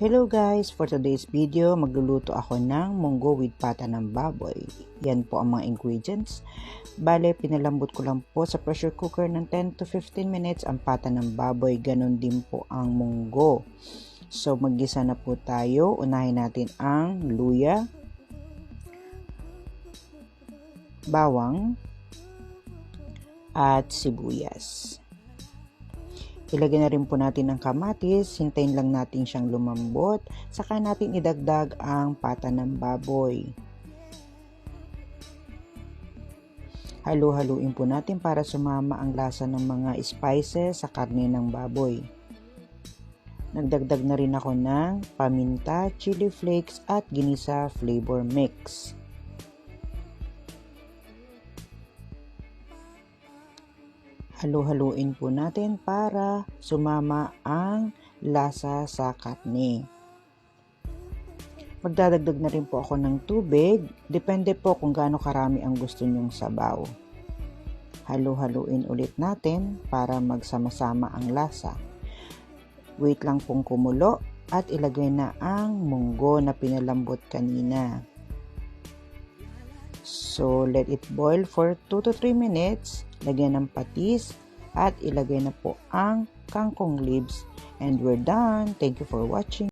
Hello guys! For today's video, magluluto ako ng munggo with pata ng baboy. Yan po ang mga ingredients. Bale, pinalambot ko lang po sa pressure cooker ng 10 to 15 minutes ang pata ng baboy. Ganon din po ang munggo. So, maggisa na po tayo. Unahin natin ang luya, bawang, at sibuyas. Ilagay na rin po natin ang kamatis, hintayin lang natin siyang lumambot, saka natin idagdag ang pata ng baboy. Halu-haluin po natin para sumama ang lasa ng mga spices sa karne ng baboy. Nagdagdag na rin ako ng paminta, chili flakes at ginisa flavor mix. Halu-haluin po natin para sumama ang lasa sa karne. Magdadagdag na rin po ako ng tubig. Depende po kung gaano karami ang gusto nyong sabaw. Halu-haluin ulit natin para magsama-sama ang lasa. Wait lang pong kumulo at ilagay na ang munggo na pinalambot kanina. So, let it boil for 2 to 3 minutes. Lagyan ng patis at ilagay na po ang kangkong leaves. And we're done. Thank you for watching.